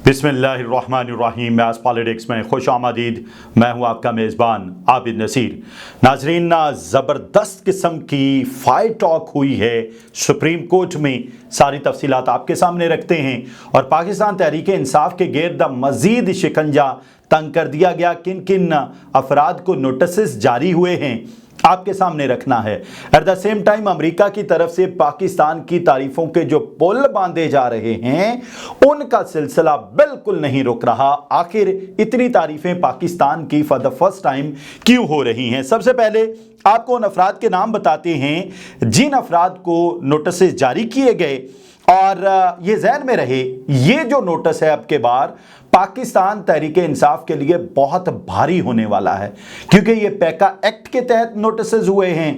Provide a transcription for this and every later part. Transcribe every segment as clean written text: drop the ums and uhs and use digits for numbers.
बिस्मिल्लाहिर्रहमानिर्रहीम। Maths politics में खुश आमदीद। मैं हूँ आपका मेज़बान आबिद नसीर। नाजरीन, ज़बरदस्त किस्म की फाइट टॉक हुई है सुप्रीम कोर्ट में। सारी तफसीलात आपके सामने रखते हैं और पाकिस्तान तहरीक इंसाफ के गिर्द मज़ीद शिकंजा तंग कर दिया गया। किन किन अफराद को नोटिस जारी हुए हैं आपके सामने रखना है। At the same time America की तरफ से पाकिस्तान की तारीफों के जो पुल बांधे जा रहे हैं उनका सिलसिला बिल्कुल नहीं रुक रहा। आखिर इतनी तारीफें पाकिस्तान की फॉर द फर्स्ट टाइम क्यों हो रही हैं? सबसे पहले आपको उन अफराद के नाम बताते हैं जिन अफराद को नोटिस जारी किए गए, और ये ज़हन में रहे ये जो नोटिस है अब के बार पाकिस्तान तहरीक इंसाफ के लिए बहुत भारी होने वाला है, क्योंकि ये पैका एक्ट के तहत नोटिस हुए हैं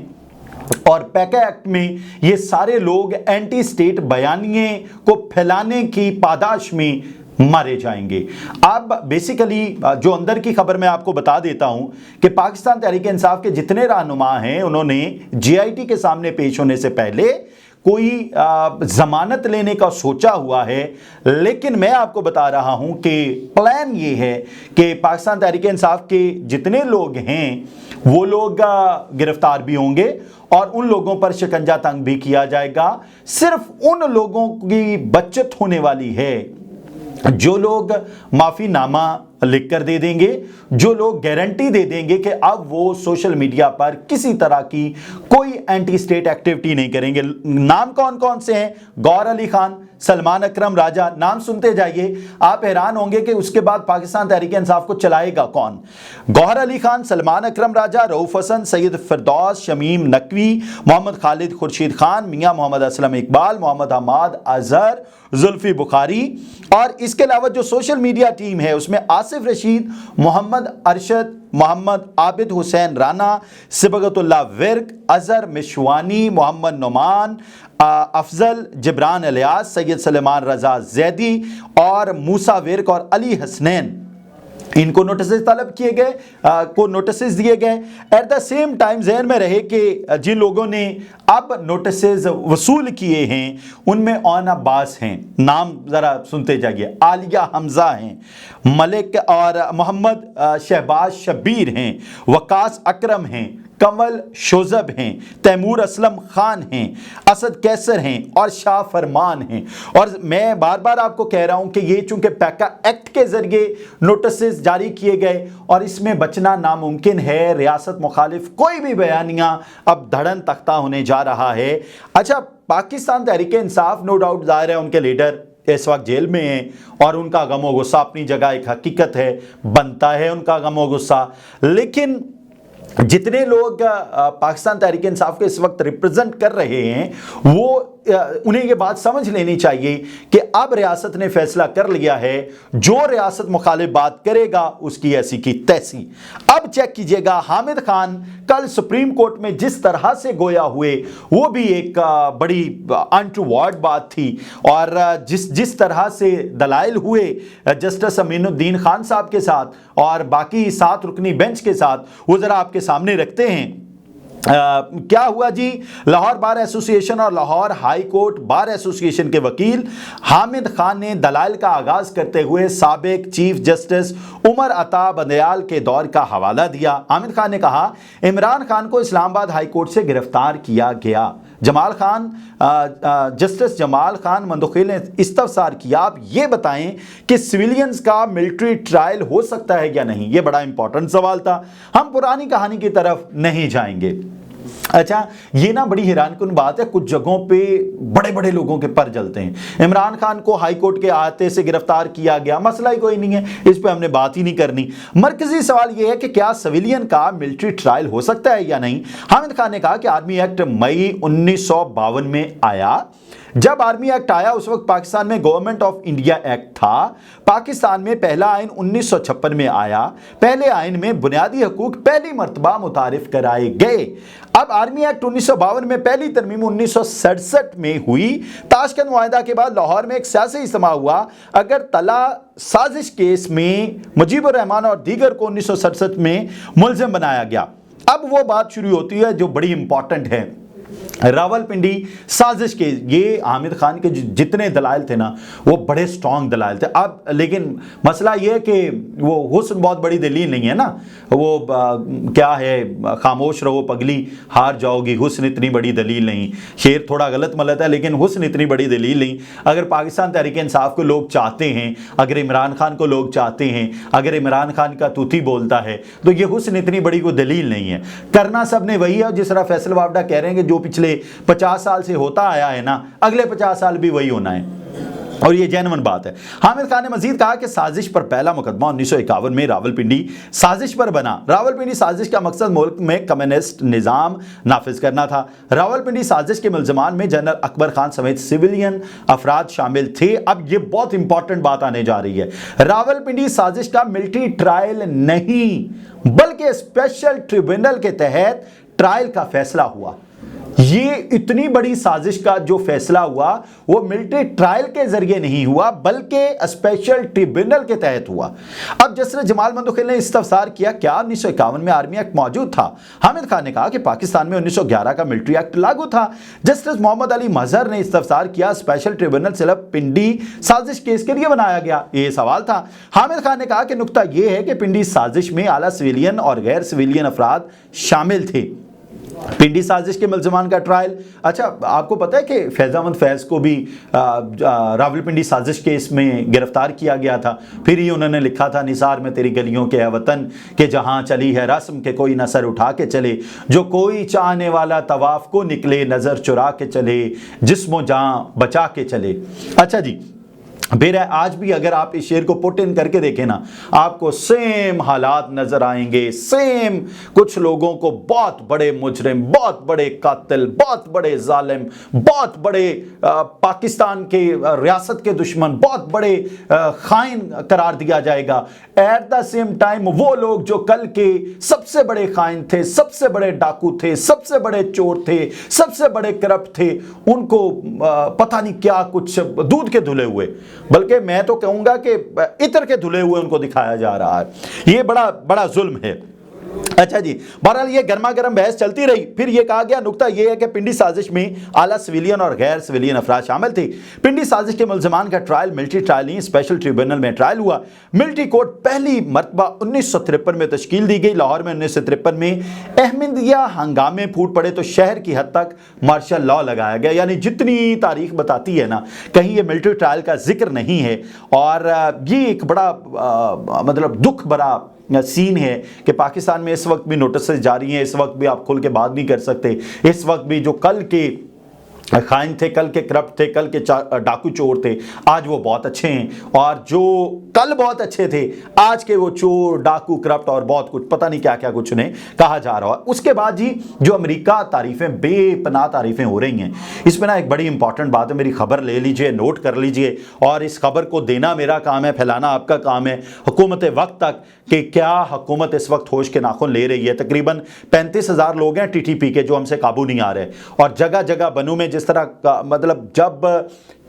और पैका एक्ट में ये सारे लोग एंटी स्टेट बयानिए को फैलाने की पादाश में मारे जाएंगे। अब बेसिकली जो अंदर की खबर मैं आपको बता देता हूं कि पाकिस्तान तहरीक इंसाफ के जितने रहनुमा हैं उन्होंने जीआईटी के सामने पेश होने से पहले कोई जमानत लेने का सोचा हुआ है, लेकिन मैं आपको बता रहा हूं कि प्लान ये है कि पाकिस्तान तहरीक इंसाफ के जितने लोग हैं वो लोग गिरफ्तार भी होंगे और उन लोगों पर शिकंजा तंग भी किया जाएगा। सिर्फ उन लोगों की बचत होने वाली है जो लोग माफीनामा लिख कर दे देंगे, जो लोग गारंटी दे देंगे कि अब वो सोशल मीडिया पर किसी तरह की कोई एंटी स्टेट एक्टिविटी नहीं करेंगे। नाम कौन कौन से हैं? गौहर अली खान, सलमान अकरम राजा, नाम सुनते जाइए, आप हैरान होंगे कि उसके बाद पाकिस्तान तहरीक इंसाफ को चलाएगा कौन। गौहर अली खान, सलमान अकरम राजा, रऊफ हसन, सैयद फिरदौस, शमीम नकवी, मोहम्मद खालिद खुर्शीद खान, मियां मोहम्मद असलम इकबाल, मोहम्मद हमाद अजहर, जुल्फी बुखारी, और इसके अलावा जो सोशल मीडिया टीम है उसमें आसिफ रशीद, मोहम्मद अरशद, मोहम्मद आबिद हुसैन राना, सिबगतुल्लाह विर्क, अजहर मिशवानी, मोहम्मद नुमान, अफजल जिब्रान अलियास, सैयद सलेमान रजा जैदी और मूसा विर्क और अली हसनैन, इनको नोटिस तलब किए गए, को नोटिस दिए गए। एट द सेम टाइम ज़हन में रहे कि जिन लोगों ने अब नोटिस वसूल किए हैं उनमें ओन अब्बास हैं, नाम ज़रा सुनते जाइए, आलिया हमज़ा हैं, मलिक और मोहम्मद शहबाज शब्बीर हैं, वकास अकरम हैं, कमल शोजब हैं, तैमूर असलम खान हैं, असद कैसर हैं और शाह फरमान हैं। और मैं बार बार आपको कह रहा हूं कि ये चूंकि पैका एक्ट के जरिए नोटिस जारी किए गए और इसमें बचना नामुमकिन है। रियासत मुखालिफ कोई भी बयानियां अब धड़न तख्ता होने जा रहा है। अच्छा, पाकिस्तान तहरीक इंसाफ नो डाउट जाहिर है उनके लीडर इस वक्त जेल में हैं और उनका गमो गुस्सा अपनी जगह एक हकीकत है, बनता है उनका गमो गुस्सा, लेकिन जितने लोग पाकिस्तान तहरीक इंसाफ को इस वक्त रिप्रेजेंट कर रहे हैं वो उन्हें ये बात समझ लेनी चाहिए कि अब रियासत ने फैसला कर लिया है, जो रियासत मुखालिफ बात करेगा उसकी ऐसी की तैसी। अब चेक कीजिएगा, हामिद खान कल सुप्रीम कोर्ट में जिस तरह से गोया हुए वो भी एक बड़ी अनटूवर्ड बात थी, और जिस तरह से दलाइल हुए जस्टिस अमीनुद्दीन खान साहब के साथ और बाकी 7 रुकनी बेंच के साथ, वो जरा आपके सामने रखते हैं। क्या हुआ जी? लाहौर बार एसोसिएशन और Lahore high court bar association के वकील हामिद खान ने दलाइल का आगाज करते हुए साबिक चीफ जस्टिस उमर अता बंदयाल के दौर का हवाला दिया। हामिद खान ने कहा, इमरान खान को इस्लामाबाद हाई कोर्ट से गिरफ्तार किया गया। जमाल खान, जस्टिस जमाल खान मंदोखिल ने इस्तफसार किया, आप ये बताएं कि सिविलियंस का मिलिट्री ट्रायल हो सकता है या नहीं। ये बड़ा इंपॉर्टेंट सवाल था। हम पुरानी कहानी की तरफ नहीं जाएंगे। अच्छा, ये ना बड़ी हैरानकुन बात है, कुछ जगहों पे बड़े बड़े लोगों के पर जलते हैं। इमरान खान को हाई कोर्ट के आते से गिरफ्तार किया गया, मसला ही कोई नहीं है, इस पे हमने बात ही नहीं करनी। मरकजी सवाल ये है कि क्या सिविलियन का मिलिट्री ट्रायल हो सकता है या नहीं। हामिद खान ने कहा कि आर्मी एक्ट मई 1952 में आया। जब आर्मी एक्ट आया उस वक्त पाकिस्तान में गवर्नमेंट ऑफ इंडिया एक्ट था। पाकिस्तान में पहला आइन 1956 में आया। पहले आइन में बुनियादी हकूक पहली मर्तबा मुतारिफ कराए गए। अब आर्मी एक्ट 1952 में पहली तरमीम 1967 में हुई। ताशकंद मुआहदा के बाद लाहौर में एक सियासी इज्तिमा हुआ। अगर तला साजिश केस में मुजीबुर रहमान और दीगर को 1967 में मुलजिम बनाया गया। अब वो बात शुरू होती है जो बड़ी इंपॉर्टेंट है। रावलपिंडी साजिश के ये हामिद खान के जितने दलाइल थे ना वो बड़े स्ट्रॉन्ग दलाइल थे। अब लेकिन मसला ये है कि वो हुस्न बहुत बड़ी दलील नहीं है ना, वो क्या है, खामोश रहो पगली हार जाओगी, हुस्न इतनी बड़ी दलील नहीं। शेर थोड़ा गलत मलत है लेकिन हुस्न इतनी बड़ी दलील नहीं। अगर पाकिस्तान तहरीक इंसाफ को लोग चाहते हैं, अगर इमरान खान को लोग चाहते हैं, अगर इमरान खान का तूती बोलता है तो ये हुस्न इतनी बड़ी कोई दलील नहीं है। करना सब ने वही है, जिस तरह फैसल वावडा कह रहे हैं कि जो पिछले 50 साल से होता आया है ना, अगले 50 साल भी वही होना है, और ये जेन्युइन बात है। हामिद खान ने मजीद कहा कि साजिश पर पहला मुकदमा 1951 में रावलपिंडी साजिश पर बना। रावलपिंडी साजिश का मकसद मुल्क में कम्युनिस्ट निज़ाम नाफिज करना था। रावलपिंडी साजिश के मुल्ज़मान में जनरल अकबर खान समेत सिविलियन अफराद शामिल थे। अब ये बहुत इंपॉर्टेंट बात आने जा रही है। रावलपिंडी साजिश का मिलिट्री ट्रायल नहीं बल्कि स्पेशल ट्रिब्यूनल के तहत ट्रायल का फैसला हुआ। ये इतनी बड़ी साजिश का जो फैसला हुआ वो मिलिट्री ट्रायल के जरिए नहीं हुआ बल्कि स्पेशल ट्रिब्यूनल के तहत हुआ। अब जस्टिस जमाल मंदोखिल ने इस्तफसार किया, क्या 1951 में आर्मी एक्ट मौजूद था? हामिद खान ने कहा कि पाकिस्तान में 1911 का मिलिट्री एक्ट लागू था। जस्टिस मोहम्मद अली मजहर ने इस्तफसार किया, स्पेशल ट्रिब्यूनल सिर्फ पिंडी साजिश केस के लिए बनाया गया, ये सवाल था। हामिद खान ने कहा कि नुकता यह है कि पिंडी साजिश में आला सिविलियन और गैर सिविलियन अफराद शामिल थे। पिंडी साजिश के मुल्ज़मान का ट्रायल, अच्छा आपको पता है कि फैज़ामंद फैज़ को भी रावलपिंडी साजिश केस में गिरफ्तार किया गया था। फिर ही उन्होंने लिखा था, निसार में तेरी गलियों के है वतन के जहां चली है रस्म के कोई न सर उठा के चले, जो कोई चाहने वाला तवाफ को निकले नज़र चुरा के चले, जिस्मो जान बचा के चले। अच्छा जी, फिर आज भी अगर आप इस शेर को पुट इन करके देखें ना, आपको सेम हालात नजर आएंगे। सेम कुछ लोगों को बहुत बड़े मुजरिम, बहुत बड़े कातिल, बहुत बड़े जालिम, बहुत बड़े पाकिस्तान के रियासत के दुश्मन, बहुत बड़े खाइन करार दिया जाएगा। एट द सेम टाइम वो लोग जो कल के सबसे बड़े खाइन थे, सबसे बड़े डाकू थे, सबसे बड़े चोर थे, सबसे बड़े करप्ट थे, उनको पता नहीं क्या कुछ दूध के धुले हुए, बल्कि मैं तो कहूंगा कि इत्र के धुले हुए उनको दिखाया जा रहा है। ये बड़ा बड़ा जुल्म है। अच्छा जी, बहरहाल ये गर्मा गर्म बहस चलती रही। फिर ये कहा गया, नुकता ये है कि पिंडी साजिश में आला सिविलियन और गैर सिविलियन अफराद शामिल थे। पिंडी साजिश के मुल्ज़मान का ट्रायल मिलिट्री ट्रायल नहीं, स्पेशल ट्रिब्यूनल में ट्रायल हुआ। मिलिट्री कोर्ट पहली मरतबा 1953 में तश्कील दी गई। लाहौर में 1953 में अहमदिया हंगामे फूट पड़े तो शहर की हद तक मार्शल लॉ लगाया गया। यानी जितनी तारीख बताती है ना, कहीं ये मिलिट्री ट्रायल का जिक्र नहीं है। और ये एक बड़ा मतलब दुख भरा सीन है कि पाकिस्तान में इस वक्त भी नोटिस जारी हैं, इस वक्त भी आप खुल के बात नहीं कर सकते। इस वक्त भी जो कल के खाइन थे, कल के करप्ट थे, कल के डाकू चोर थे, आज वो बहुत अच्छे हैं। और जो कल बहुत अच्छे थे, आज के वो चोर डाकू करप्ट और बहुत कुछ पता नहीं क्या क्या कुछ उन्हें कहा जा रहा है। उसके बाद जी जो अमेरिका तारीफें, बेपनाह तारीफें हो रही हैं, इसमें ना एक बड़ी इंपॉर्टेंट बात है। मेरी खबर ले लीजिए, नोट कर लीजिए, और इस खबर को देना मेरा काम है, फैलाना आपका काम है हुकूमत वक्त तक कि क्या हुकूमत इस वक्त होश के नाखून ले रही है। तकरीबन 35,000 लोग हैं टीटीपी के जो हमसे काबू नहीं आ रहे, और जगह जगह बनू में जिस तरह का, मतलब जब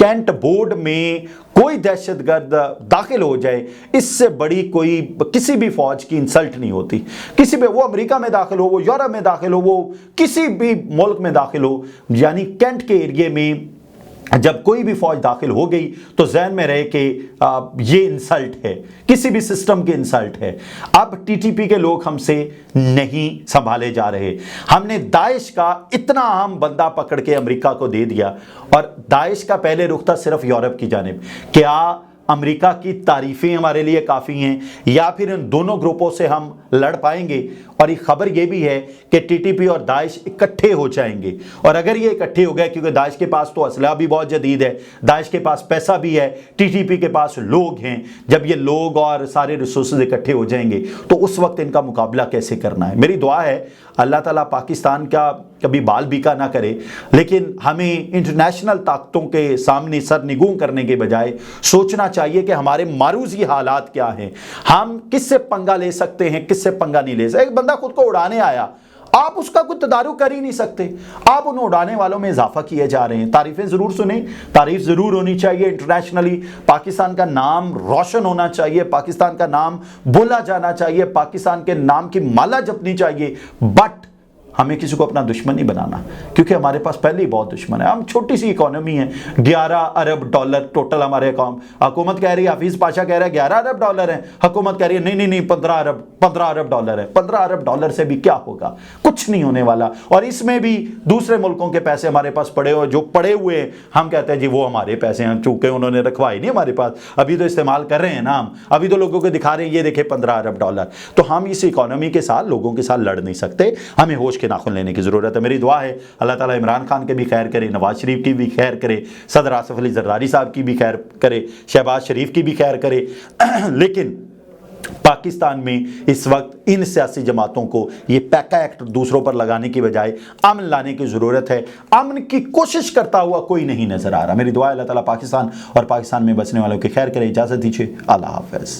कैंट बोर्ड में कोई दहशतगर्द दाखिल हो जाए, इससे बड़ी कोई किसी भी फौज की इंसल्ट नहीं होती। किसी भी, वो अमेरिका में दाखिल हो, वो यूरोप में दाखिल हो, वो किसी भी मुल्क में दाखिल हो, यानी कैंट के एरिया में जब कोई भी फौज दाखिल हो गई तो ज़हन में रहे कि ये इंसल्ट है, किसी भी सिस्टम की इंसल्ट है। अब टीटीपी के लोग हमसे नहीं संभाले जा रहे। हमने दाइश का इतना आम बंदा पकड़ के अमेरिका को दे दिया, और दाइश का पहले रुख था सिर्फ यूरोप की जानिब। क्या अमेरिका की तारीफें हमारे लिए काफ़ी हैं, या फिर इन दोनों ग्रुपों से हम लड़ पाएंगे? और एक खबर ये भी है कि टीटीपी और दाइश इकट्ठे हो जाएंगे। और अगर ये इकट्ठे हो गए, क्योंकि दाइश के पास तो असला भी बहुत जदीद है, दाइश के पास पैसा भी है, टीटीपी के पास लोग हैं, जब ये लोग और सारे रिसोर्सेज इकट्ठे हो जाएंगे तो उस वक्त इनका मुकाबला कैसे करना है। मेरी दुआ है अल्लाह ताला पाकिस्तान का कभी बाल बीका ना करे, लेकिन हमें इंटरनेशनल ताकतों के सामने सर निगूं करने के बजाय सोचना चाहिए कि हमारे मारूजी हालात क्या हैं, हम किससे पंगा ले सकते हैं, किससे पंगा नहीं ले सकते। एक बंदा खुद को उड़ाने आया, आप उसका कोई तदारुक कर ही नहीं सकते, आप उन उड़ाने वालों में इजाफा किए जा रहे हैं। तारीफें जरूर सुने, तारीफ जरूर होनी चाहिए। इंटरनेशनली पाकिस्तान का नाम रोशन होना चाहिए, पाकिस्तान का नाम बोला जाना चाहिए, पाकिस्तान के नाम की माला जपनी चाहिए, बट ہمیں کسی کو اپنا دشمن نہیں بنانا، کیونکہ ہمارے پاس پہلے ہی بہت دشمن ہے. ہم چھوٹی سی اکانومی ہے، 11 ارب ڈالر ٹوٹل ہمارے اکاؤنٹ. حکومت کہہ رہی ہے، حفیظ پاشا کہہ رہا ہے 11 ارب ڈالر ہیں، حکومت کہہ رہی ہے نہیں 15 ارب ڈالر ہے. 15 ارب ڈالر سے بھی کیا ہوگا؟ کچھ نہیں ہونے والا. اور اس میں بھی دوسرے ملکوں کے پیسے ہمارے پاس پڑے ہوئے، جو پڑے ہوئے ہم کہتے ہیں جی وہ ہمارے پیسے ہیں، چونکہ انہوں نے رکھوائے نہیں ہمارے پاس، ابھی تو استعمال کر رہے ہیں نا ہم، ابھی تو لوگوں کو دکھا رہے ہیں یہ دیکھیں 15 ارب ڈالر. تو ہم اس اکانومی کے ساتھ لوگوں کے ساتھ لڑ نہیں سکتے، ہمیں ہوش کے ناخن لینے کی ضرورت ہے. میری دعا ہے اللہ تعالیٰ عمران خان کے بھی خیر کرے، نواز شریف کی بھی خیر کرے، صدر آصف علی زرداری صاحب کی بھی خیر کرے، شہباز شریف کی بھی خیر کرے. لیکن پاکستان میں اس وقت ان سیاسی جماعتوں کو یہ پیکا ایکٹ دوسروں پر لگانے کی بجائے امن لانے کی ضرورت ہے. امن کی کوشش کرتا ہوا کوئی نہیں نظر آ رہا. میری دعا ہے اللہ تعالیٰ پاکستان اور پاکستان میں بسنے والوں کی خیر کرے. اجازت دیجیے، اللہ حافظ.